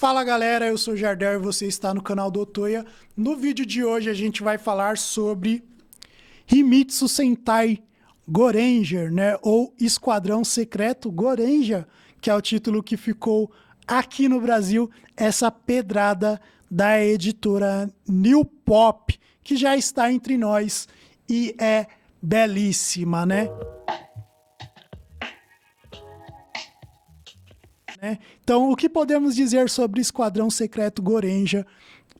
Fala galera, eu sou o Jardel e você está no canal do Otoya. No vídeo de hoje a gente vai falar sobre Himitsu Sentai Goranger, né? Ou Esquadrão Secreto Goranger, que é o título que ficou aqui no Brasil, essa pedrada da editora New Pop, que já está entre nós e é belíssima, né? Então, o que podemos dizer sobre Esquadrão Secreto Goranger,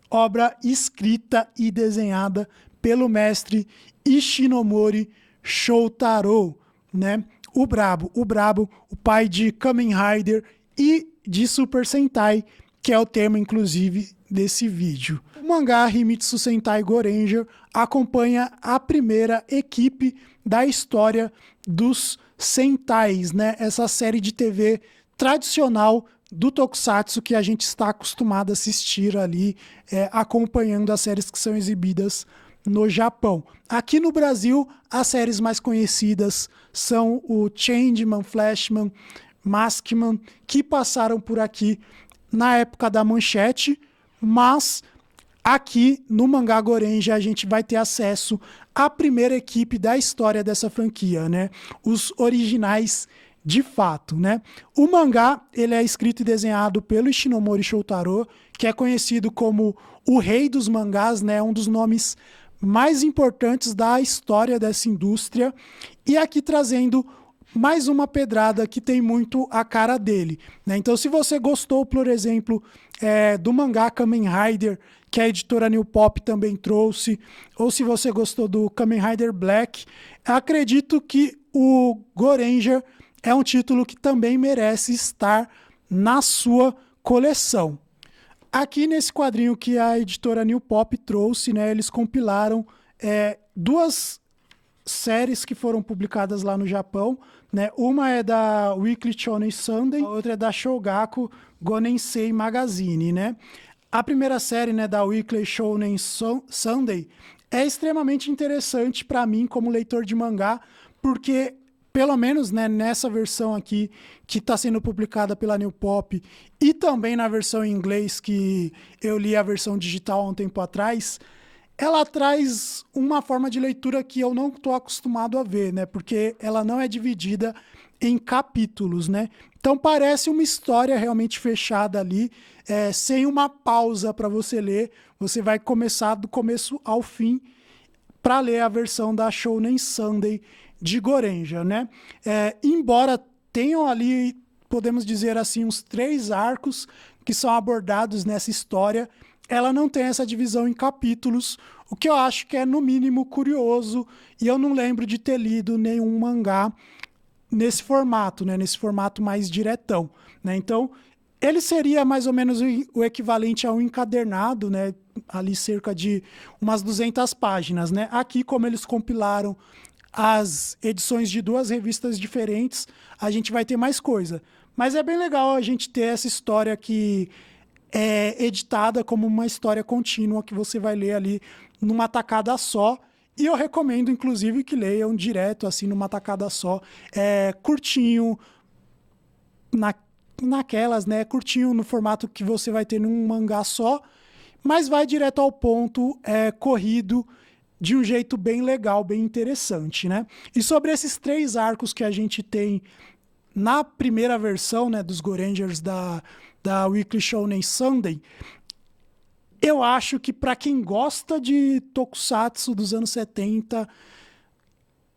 obra escrita e desenhada pelo mestre Ishinomori Shotaro, né? O brabo, o pai de Kamen Rider e de Super Sentai, que é o tema, inclusive, desse vídeo. O mangá Himitsu Sentai Goranger acompanha a primeira equipe da história dos Sentais, né? Essa série de TV tradicional do Tokusatsu que a gente está acostumado a assistir ali, acompanhando as séries que são exibidas no Japão. Aqui no Brasil, as séries mais conhecidas são o Changeman, Flashman, Maskman, que passaram por aqui na época da Manchete, mas aqui no Mangá Goranger a gente vai ter acesso à primeira equipe da história dessa franquia, né? Os originais de fato, né? O mangá, ele é escrito e desenhado pelo Ishinomori Shotaro, que é conhecido como o rei dos mangás, né? Um dos nomes mais importantes da história dessa indústria, e aqui trazendo mais uma pedrada que tem muito a cara dele, né? Então, se você gostou, por exemplo, do mangá Kamen Rider, que a editora New Pop também trouxe, ou se você gostou do Kamen Rider Black, acredito que o Goranger é um título que também merece estar na sua coleção. Aqui nesse quadrinho que a editora New Pop trouxe, né, eles compilaram duas séries que foram publicadas lá no Japão, né? Uma é da Weekly Shonen Sunday, a outra é da Shogaku Gonensei Magazine, né? A primeira série, né, da Weekly Shonen Sunday é extremamente interessante para mim como leitor de mangá, porque pelo menos, né, nessa versão aqui que está sendo publicada pela New Pop e também na versão em inglês que eu li a versão digital há um tempo atrás, ela traz uma forma de leitura que eu não estou acostumado a ver, né? Porque ela não é dividida em capítulos, né? Então parece uma história realmente fechada ali, sem uma pausa para você ler. Você vai começar do começo ao fim para ler a versão da Shonen Sunday de Goranger, né? Embora tenham ali, podemos dizer assim, uns 3 arcos que são abordados nessa história, ela não tem essa divisão em capítulos, o que eu acho que é no mínimo curioso, e eu não lembro de ter lido nenhum mangá nesse formato, né? Nesse formato mais diretão, né? Então, ele seria mais ou menos o equivalente a um encadernado, né? Ali cerca de umas 200 páginas, né? Aqui, como eles compilaram as edições de 2 revistas diferentes, a gente vai ter mais coisa. Mas é bem legal a gente ter essa história que é editada como uma história contínua que você vai ler ali numa tacada só. E eu recomendo, inclusive, que leiam direto, assim, numa tacada só. Curtinho, naquelas, né? Curtinho no formato que você vai ter num mangá só, mas vai direto ao ponto, corrido, de um jeito bem legal, bem interessante, né? E sobre esses 3 arcos que a gente tem na primeira versão, né, dos Gorangers da Weekly Shonen Sunday, eu acho que para quem gosta de Tokusatsu dos anos 70,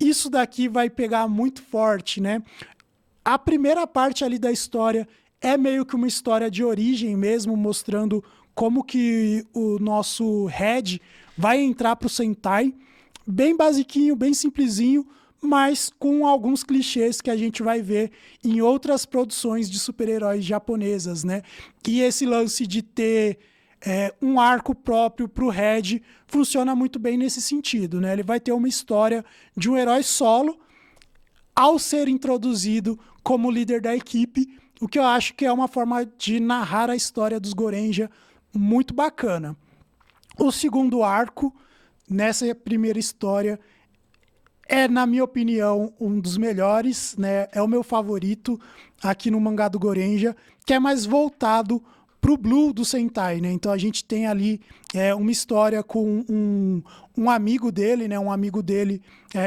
isso daqui vai pegar muito forte, né? A primeira parte ali da história é meio que uma história de origem mesmo, mostrando como que o nosso Red vai entrar para o Sentai, bem basiquinho, bem simplesinho, mas com alguns clichês que a gente vai ver em outras produções de super-heróis japonesas, né? E esse lance de ter um arco próprio para o Red funciona muito bem nesse sentido, né? Ele vai ter uma história de um herói solo ao ser introduzido como líder da equipe, o que eu acho que é uma forma de narrar a história dos Goranger muito bacana. O segundo arco, nessa primeira história, na minha opinião, um dos melhores, né? É o meu favorito aqui no mangá do Goranger, que é mais voltado pro Blue do Sentai, né? Então a gente tem ali uma história com um amigo dele, né? Um amigo dele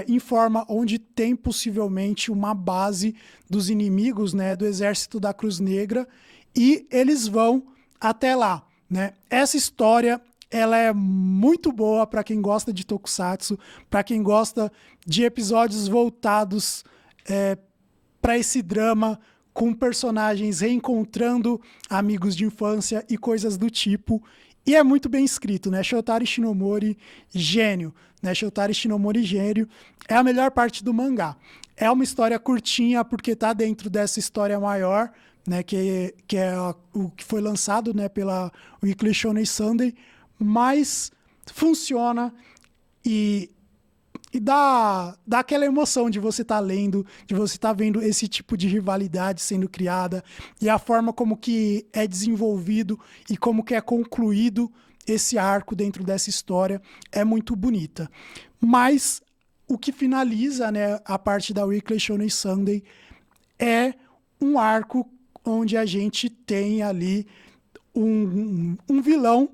informa onde tem possivelmente uma base dos inimigos, né? Do exército da Cruz Negra, e eles vão até lá, né? Essa história ela é muito boa para quem gosta de Tokusatsu, para quem gosta de episódios voltados para esse drama, com personagens reencontrando amigos de infância e coisas do tipo. E é muito bem escrito, né? Shotaro Shinomori, gênio. Né? Shotaro Shinomori, gênio. É a melhor parte do mangá. É uma história curtinha, porque tá dentro dessa história maior, né? Que é o que foi lançado, né? Pela Weekly Shonen Sunday. Mas funciona e dá aquela emoção de você estar lendo, de você estar vendo esse tipo de rivalidade sendo criada, e a forma como que é desenvolvido e como que é concluído esse arco dentro dessa história é muito bonita. Mas o que finaliza, né, a parte da Weekly Shonen Sunday é um arco onde a gente tem ali um vilão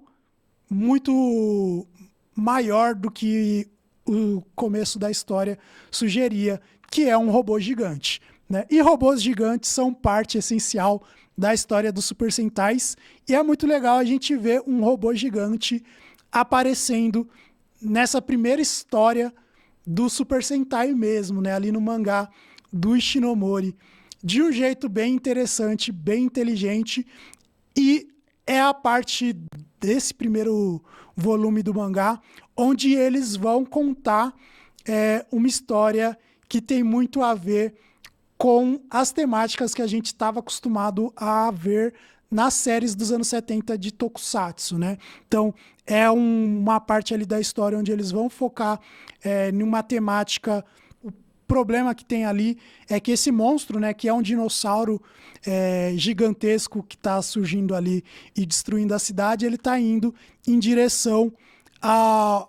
muito maior do que o começo da história sugeria, que é um robô gigante, né? E robôs gigantes são parte essencial da história dos Super Sentais, e é muito legal a gente ver um robô gigante aparecendo nessa primeira história do Super Sentai mesmo, né? Ali no mangá do Ishinomori, de um jeito bem interessante, bem inteligente, e é a parte desse primeiro volume do mangá onde eles vão contar uma história que tem muito a ver com as temáticas que a gente estava acostumado a ver nas séries dos anos 70 de Tokusatsu, né? Então, é uma parte ali da história onde eles vão focar numa temática. O problema que tem ali é que esse monstro, né, que é um dinossauro gigantesco que está surgindo ali e destruindo a cidade, ele está indo em direção a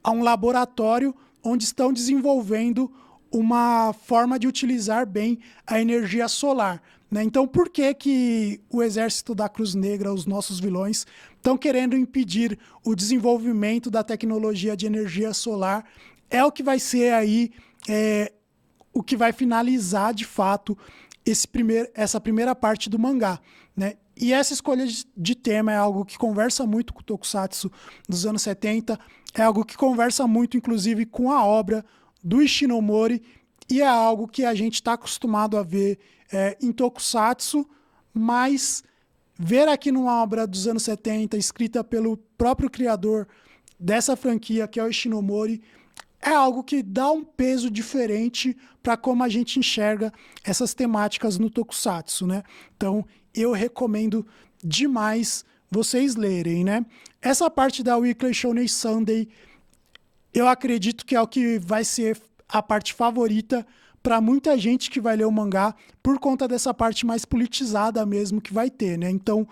um laboratório onde estão desenvolvendo uma forma de utilizar bem a energia solar, né? Então, por que o exército da Cruz Negra, os nossos vilões, estão querendo impedir o desenvolvimento da tecnologia de energia solar? É o que vai ser aí o que vai finalizar, de fato, essa primeira parte do mangá, né? E essa escolha de tema é algo que conversa muito com o Tokusatsu dos anos 70, é algo que conversa muito, inclusive, com a obra do Ishinomori, e é algo que a gente está acostumado a ver em Tokusatsu, mas ver aqui numa obra dos anos 70, escrita pelo próprio criador dessa franquia, que é o Ishinomori, é algo que dá um peso diferente para como a gente enxerga essas temáticas no Tokusatsu, né? Então, eu recomendo demais vocês lerem, né? Essa parte da Weekly Shonen Sunday, eu acredito que é o que vai ser a parte favorita para muita gente que vai ler o mangá, por conta dessa parte mais politizada mesmo que vai ter, né? Então,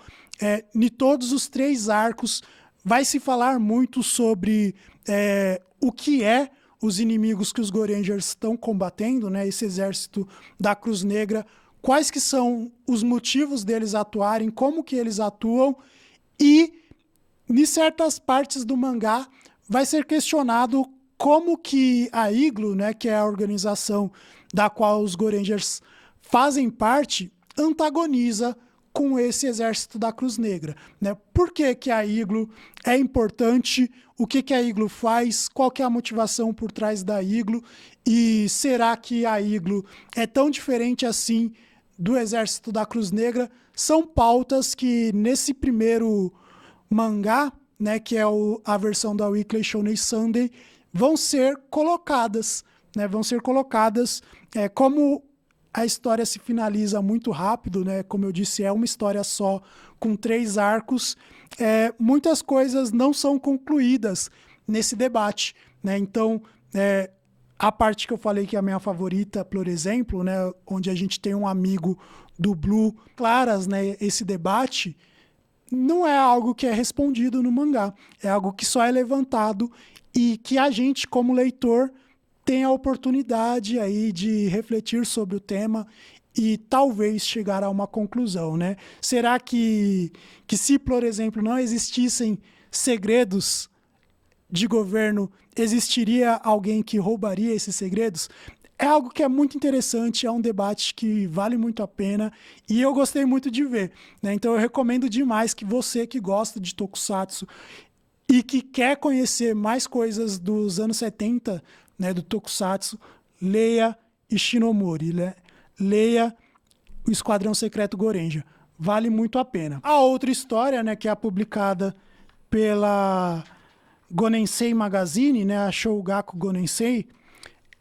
em todos os 3 arcos, vai se falar muito sobre o que os inimigos que os Gorengers estão combatendo, né? Esse exército da Cruz Negra, quais que são os motivos deles atuarem, como que eles atuam, e em certas partes do mangá vai ser questionado como que a Igloo, né, que é a organização da qual os Gorengers fazem parte, antagoniza com esse exército da Cruz Negra, né? Por que que a Igloo é importante? O que que a Igloo faz? Qual que é a motivação por trás da Igloo? E será que a Igloo é tão diferente assim do exército da Cruz Negra? São pautas que nesse primeiro mangá, né, que é a versão da Weekly Shonen Sunday, vão ser colocadas, né? Vão ser colocadas como a história se finaliza muito rápido, né? Como eu disse, é uma história só com 3 arcos. Muitas coisas não são concluídas nesse debate, né? Então, a parte que eu falei que é a minha favorita, por exemplo, né? Onde a gente tem um amigo do Blue, claras, né? Esse debate não é algo que é respondido no mangá, é algo que só é levantado e que a gente, como leitor, tem a oportunidade aí de refletir sobre o tema e talvez chegar a uma conclusão, né? Será que se, por exemplo, não existissem segredos de governo, existiria alguém que roubaria esses segredos? É algo que é muito interessante, é um debate que vale muito a pena e eu gostei muito de ver, né? Então eu recomendo demais que você que gosta de Tokusatsu e que quer conhecer mais coisas dos anos 70, né, do Tokusatsu, leia Ishinomori, né? Leia o Esquadrão Secreto Gorenja. Vale muito a pena. A outra história, né, que é publicada pela Gonensei Magazine, né, a Shougaku Gonensei,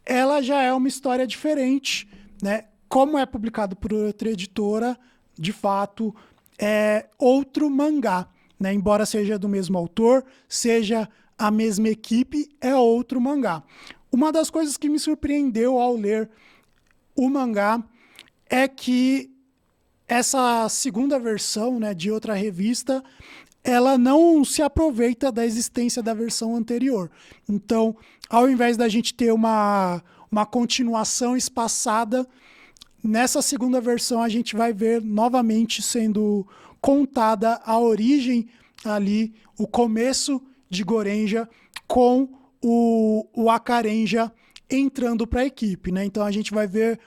ela já é uma história diferente, né? Como é publicado por outra editora, de fato, é outro mangá, né? Embora seja do mesmo autor, seja a mesma equipe, é outro mangá. Uma das coisas que me surpreendeu ao ler o mangá é que essa segunda versão, né, de outra revista, ela não se aproveita da existência da versão anterior. Então, ao invés da gente ter uma continuação espaçada, nessa segunda versão a gente vai ver novamente sendo contada a origem ali, o começo de Gorenja com o Akarenja entrando para a equipe, né? Então a gente vai ver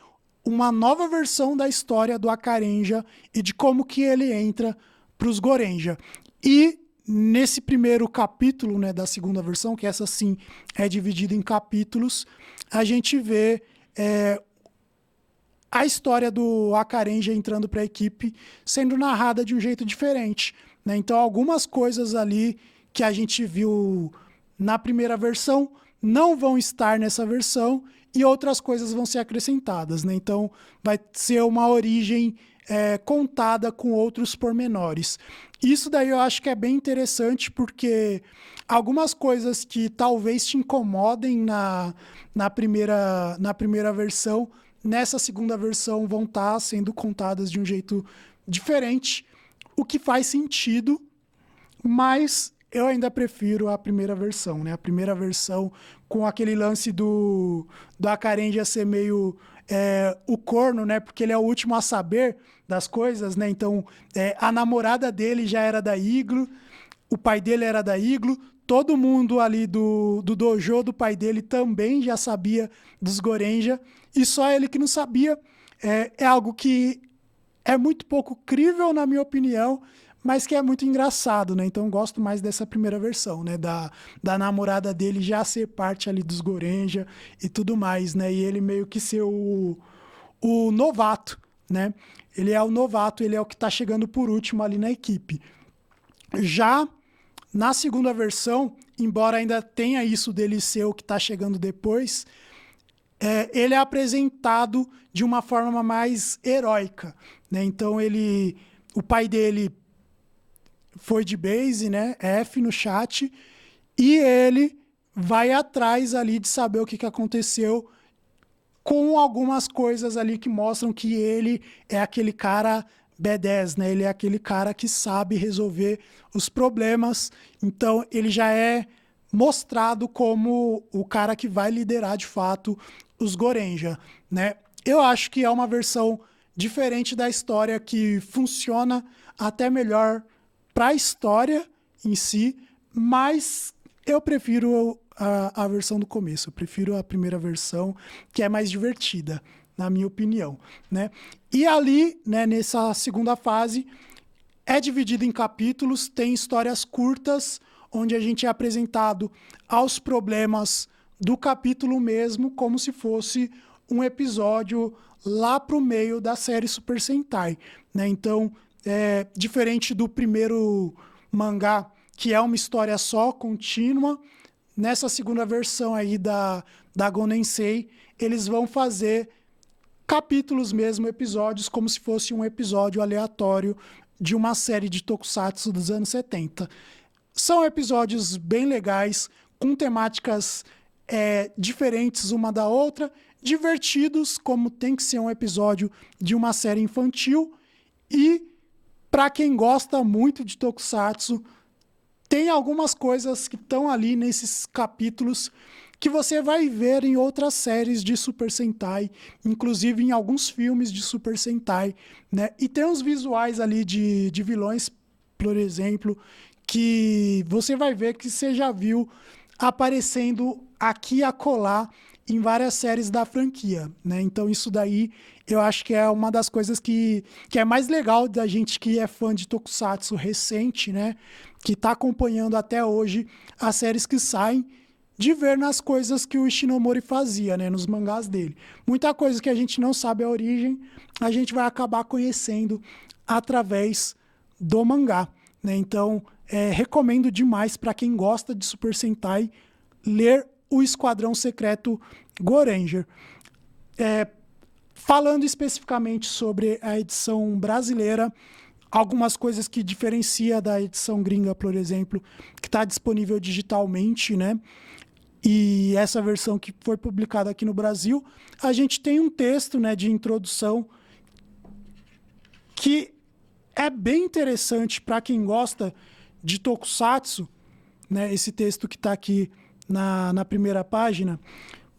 uma nova versão da história do Akarenja e de como que ele entra para os Gorenja. E nesse primeiro capítulo, né, da segunda versão, que essa sim é dividida em capítulos, a gente vê a história do Akarenja entrando para a equipe sendo narrada de um jeito diferente, né? Então algumas coisas ali que a gente viu na primeira versão não vão estar nessa versão e outras coisas vão ser acrescentadas, né? Então vai ser uma origem contada com outros pormenores. Isso daí eu acho que é bem interessante porque algumas coisas que talvez te incomodem na primeira versão, nessa segunda versão vão estar sendo contadas de um jeito diferente, o que faz sentido, mas eu ainda prefiro a primeira versão, né? A primeira versão com aquele lance do Akarenja ser meio o corno, né? Porque ele é o último a saber das coisas, né? Então, a namorada dele já era da Igloo, o pai dele era da Igloo, todo mundo ali do dojo do pai dele também já sabia dos Gorenja, e só ele que não sabia. É algo que é muito pouco crível, na minha opinião, mas que é muito engraçado, né? Então eu gosto mais dessa primeira versão, né? Da namorada dele já ser parte ali dos Gorenja e tudo mais, né? E ele meio que ser o novato, né? Ele é o novato, ele é o que tá chegando por último ali na equipe. Já na segunda versão, embora ainda tenha isso dele ser o que tá chegando depois, ele é apresentado de uma forma mais heróica, né? Então o pai dele foi de base, né? F no chat, e ele vai atrás ali de saber o que aconteceu, com algumas coisas ali que mostram que ele é aquele cara B10, né? Ele é aquele cara que sabe resolver os problemas. Então ele já é mostrado como o cara que vai liderar de fato os Gorenja, né? Eu acho que é uma versão diferente da história que funciona até melhor para a história em si, mas eu prefiro a versão do começo, eu prefiro a primeira versão, que é mais divertida, na minha opinião, né? E ali, né, nessa segunda fase, é dividido em capítulos, tem histórias curtas, onde a gente é apresentado aos problemas do capítulo mesmo, como se fosse um episódio lá pro meio da série Super Sentai, né? Então, diferente do primeiro mangá, que é uma história só, contínua, nessa segunda versão aí da Gonensei, eles vão fazer capítulos mesmo, episódios, como se fosse um episódio aleatório de uma série de tokusatsu dos anos 70. São episódios bem legais, com temáticas diferentes uma da outra, divertidos, como tem que ser um episódio de uma série infantil, e para quem gosta muito de tokusatsu, tem algumas coisas que estão ali nesses capítulos que você vai ver em outras séries de Super Sentai, inclusive em alguns filmes de Super Sentai, né? E tem uns visuais ali de vilões, por exemplo, que você vai ver que você já viu aparecendo aqui e acolá em várias séries da franquia, né? Então isso daí eu acho que é uma das coisas que é mais legal da gente que é fã de Tokusatsu recente, né? Que tá acompanhando até hoje as séries que saem, de ver nas coisas que o Ishinomori fazia, né? Nos mangás dele. Muita coisa que a gente não sabe a origem, a gente vai acabar conhecendo através do mangá, né? Então, recomendo demais para quem gosta de Super Sentai ler o Esquadrão Secreto Goranger. Falando especificamente sobre a edição brasileira, algumas coisas que diferencia da edição gringa, por exemplo, que está disponível digitalmente, né? E essa versão que foi publicada aqui no Brasil, a gente tem um texto, né, de introdução que é bem interessante para quem gosta de Tokusatsu, né? Esse texto que está aqui na primeira página,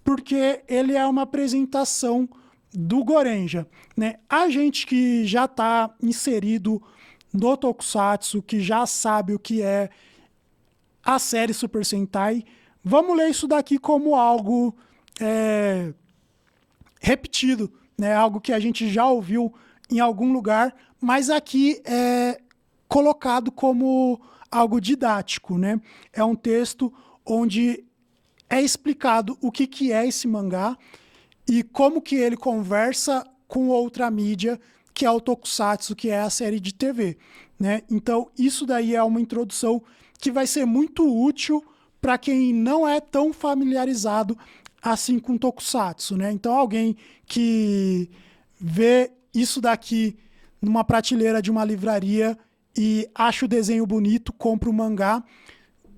porque ele é uma apresentação do Gorenja, né? A gente que já está inserido no Tokusatsu, que já sabe o que é a série Super Sentai, vamos ler isso daqui como algo repetido, né? Algo que a gente já ouviu em algum lugar, mas aqui é colocado como algo didático, né? É um texto onde é explicado o que é esse mangá e como que ele conversa com outra mídia, que é o Tokusatsu, que é a série de TV, né? Então, isso daí é uma introdução que vai ser muito útil para quem não é tão familiarizado assim com Tokusatsu, né? Então, alguém que vê isso daqui numa prateleira de uma livraria e acha o desenho bonito, compra o mangá,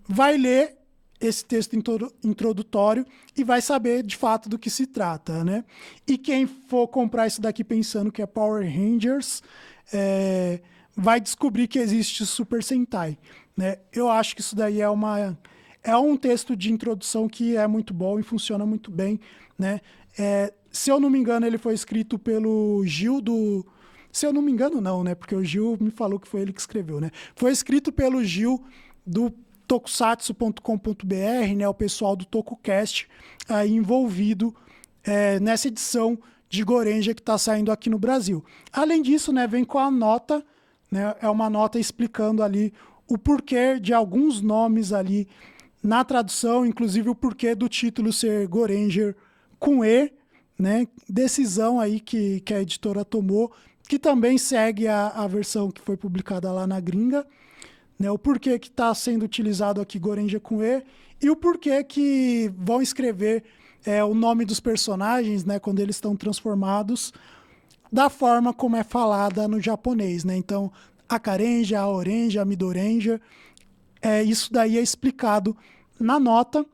vai ler esse texto introdutório e vai saber de fato do que se trata, né? E quem for comprar isso daqui pensando que é Power Rangers, vai descobrir que existe Super Sentai, né? Eu acho que isso daí é um texto de introdução que é muito bom e funciona muito bem, né? Se eu não me engano, ele foi escrito pelo Gil do... Se eu não me engano, não, né? Porque o Gil me falou que foi ele que escreveu, né? Foi escrito pelo Gil do tokusatsu.com.br, né, o pessoal do TokuCast aí envolvido nessa edição de Gorenja que está saindo aqui no Brasil. Além disso, né, vem com a nota, né, é uma nota explicando ali o porquê de alguns nomes ali na tradução, inclusive o porquê do título ser Goranger com E, né, decisão aí que a editora tomou, que também segue a versão que foi publicada lá na gringa, né, o porquê que está sendo utilizado aqui Gorenja com E e o porquê que vão escrever o nome dos personagens, né, quando eles estão transformados, da forma como é falada no japonês, né? Então, a Karenja, a Orenja, a Midorenja, isso daí é explicado na nota,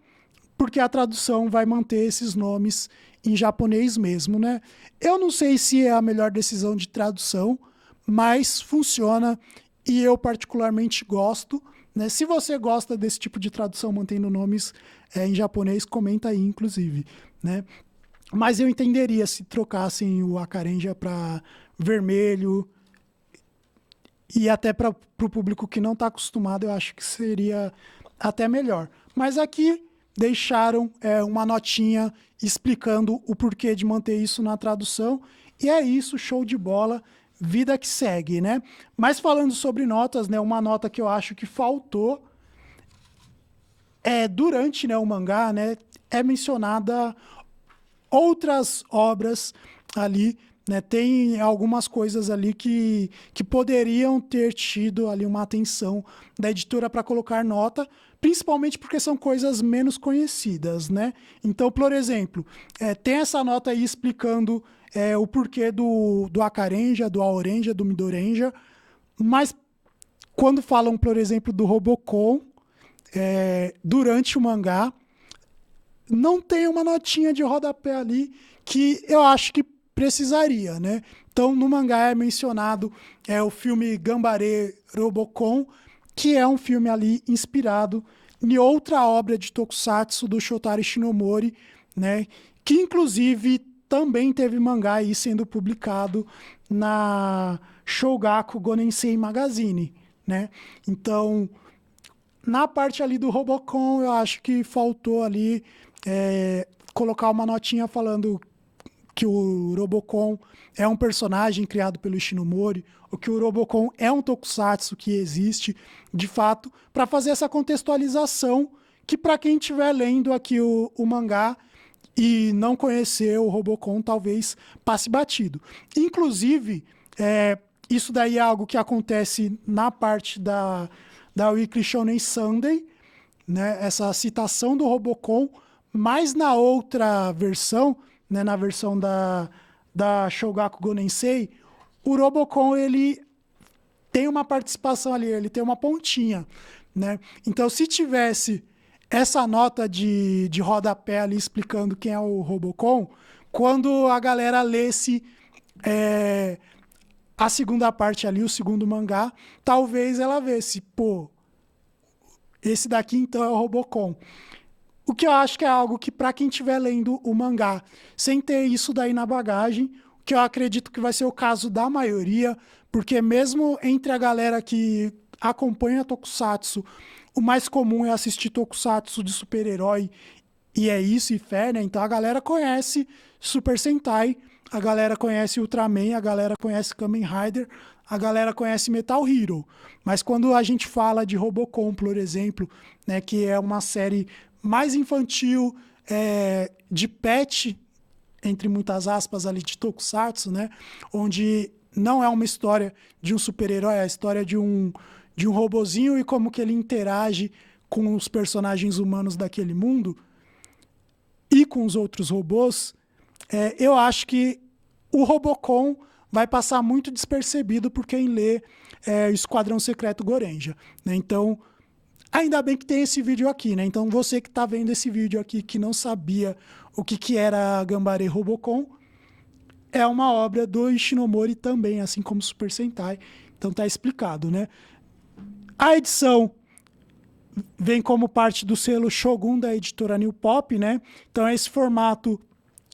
porque a tradução vai manter esses nomes em japonês mesmo, né? Eu não sei se é a melhor decisão de tradução, mas funciona e eu particularmente gosto, né? Se você gosta desse tipo de tradução mantendo nomes em japonês, comenta aí, inclusive, né? Mas eu entenderia se trocassem o Akarenja para vermelho e até para o público que não está acostumado, eu acho que seria até melhor. Mas aqui deixaram uma notinha explicando o porquê de manter isso na tradução. E é isso, show de bola, vida que segue, né? Mas falando sobre notas, né, uma nota que eu acho que faltou durante, né, o mangá, né, é mencionada outras obras ali, né? Tem algumas coisas ali que poderiam ter tido ali uma atenção da editora para colocar nota, principalmente porque são coisas menos conhecidas, né? Então, por exemplo, tem essa nota aí explicando o porquê do Akarenja, do Aorenja, do Midorenja, mas quando falam, por exemplo, do Robocon, durante o mangá, não tem uma notinha de rodapé ali que eu acho que precisaria, né? Então, no mangá é mencionado o filme Gambare Robocon, que é um filme ali inspirado em outra obra de Tokusatsu do Shotaro Ishinomori, né, que inclusive também teve mangá aí sendo publicado na Shogaku Gonensei Magazine, né? Então, na parte ali do Robocon, eu acho que faltou ali colocar uma notinha falando que o Robocon é um personagem criado pelo Ishinomori, ou que o Robocon é um tokusatsu que existe, de fato, para fazer essa contextualização que, para quem estiver lendo aqui o mangá e não conhecer o Robocon, talvez passe batido. Inclusive, isso daí é algo que acontece na parte da Weekly Shonen Sunday, né? Essa citação do Robocon, mas na outra versão, né, na versão da Shogaku Gonensei, o Robocon ele tem uma participação ali, ele tem uma pontinha, né? Então, se tivesse essa nota de rodapé ali explicando quem é o Robocon, quando a galera lesse a segunda parte ali, o segundo mangá, talvez ela vesse, pô, esse daqui então é o Robocon. O que eu acho que é algo que, para quem estiver lendo o mangá, sem ter isso daí na bagagem, o que eu acredito que vai ser o caso da maioria, porque mesmo entre a galera que acompanha Tokusatsu, o mais comum é assistir Tokusatsu de super-herói, e é isso, e fé, né? Então a galera conhece Super Sentai, a galera conhece Ultraman, a galera conhece Kamen Rider, a galera conhece Metal Hero. Mas quando a gente fala de Robocon, por exemplo, né, que é uma série mais infantil, de pet, entre muitas aspas, ali de Tokusatsu, né? Onde não é uma história de um super-herói, é a história de um robozinho e como que ele interage com os personagens humanos daquele mundo e com os outros robôs. Eu acho que o Robocon vai passar muito despercebido por quem lê Esquadrão Secreto Gorenja, né? Então, ainda bem que tem esse vídeo aqui, né? Então, você que está vendo esse vídeo aqui, que não sabia o que era Ganbare Robocon, é uma obra do Ishinomori também, assim como Super Sentai. Então, tá explicado, né? A edição vem como parte do selo Shogun da editora New Pop, né? Então, é esse formato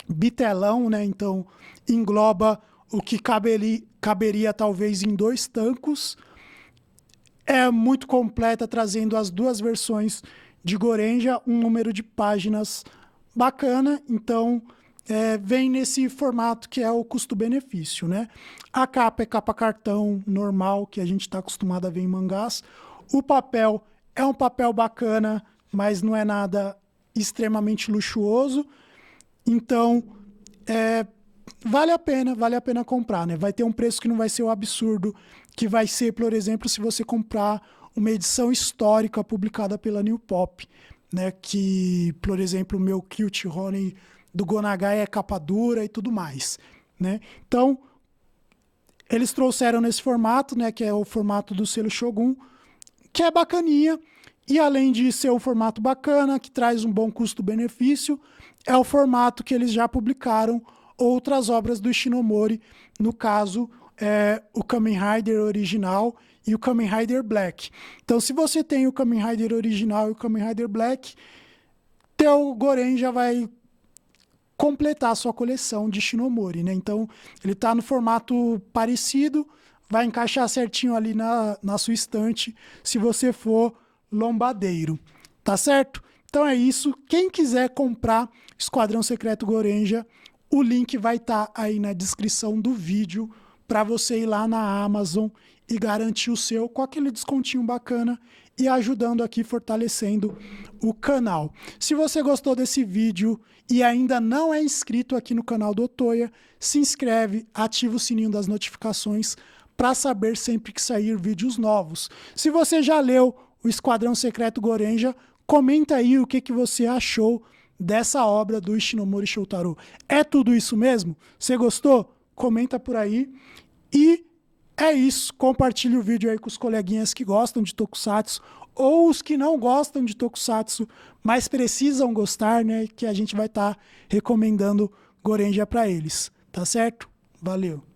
bitelão, né? Então, engloba o que caberia talvez em 2 tancos. É muito completa, trazendo as 2 versões de Gorenja, um número de páginas bacana. Então, vem nesse formato que é o custo-benefício, né? A capa é capa cartão normal, que a gente está acostumado a ver em mangás. O papel é um papel bacana, mas não é nada extremamente luxuoso. Então, vale a pena comprar, né? Vai ter um preço que não vai ser o absurdo que vai ser, por exemplo, se você comprar uma edição histórica publicada pela New Pop, né? Que, por exemplo, o meu Cute Honey do Gonagai é capa dura e tudo mais, né? Então, eles trouxeram nesse formato, né? Que é o formato do selo Shogun, que é bacaninha. E além de ser um formato bacana, que traz um bom custo-benefício, é o formato que eles já publicaram outras obras do Ishinomori, no caso, o Kamen Rider original e o Kamen Rider Black. Então, se você tem o Kamen Rider original e o Kamen Rider Black, teu Goren já vai completar a sua coleção de Ishinomori, né? Então, ele está no formato parecido, vai encaixar certinho ali na sua estante, se você for lombadeiro, tá certo? Então é isso. Quem quiser comprar Esquadrão Secreto Gorenja, o link vai estar aí na descrição do vídeo para você ir lá na Amazon e garantir o seu com aquele descontinho bacana e ajudando aqui, fortalecendo o canal. Se você gostou desse vídeo e ainda não é inscrito aqui no canal do Otoya, se inscreve, ativa o sininho das notificações para saber sempre que sair vídeos novos. Se você já leu o Esquadrão Secreto Gorenja, comenta aí o que você achou dessa obra do Ishinomori Shotaro. É tudo isso mesmo? Você gostou? Comenta por aí. E é isso. Compartilhe o vídeo aí com os coleguinhas que gostam de Tokusatsu ou os que não gostam de Tokusatsu, mas precisam gostar, né? Que a gente vai estar recomendando Gorenja para eles. Tá certo? Valeu!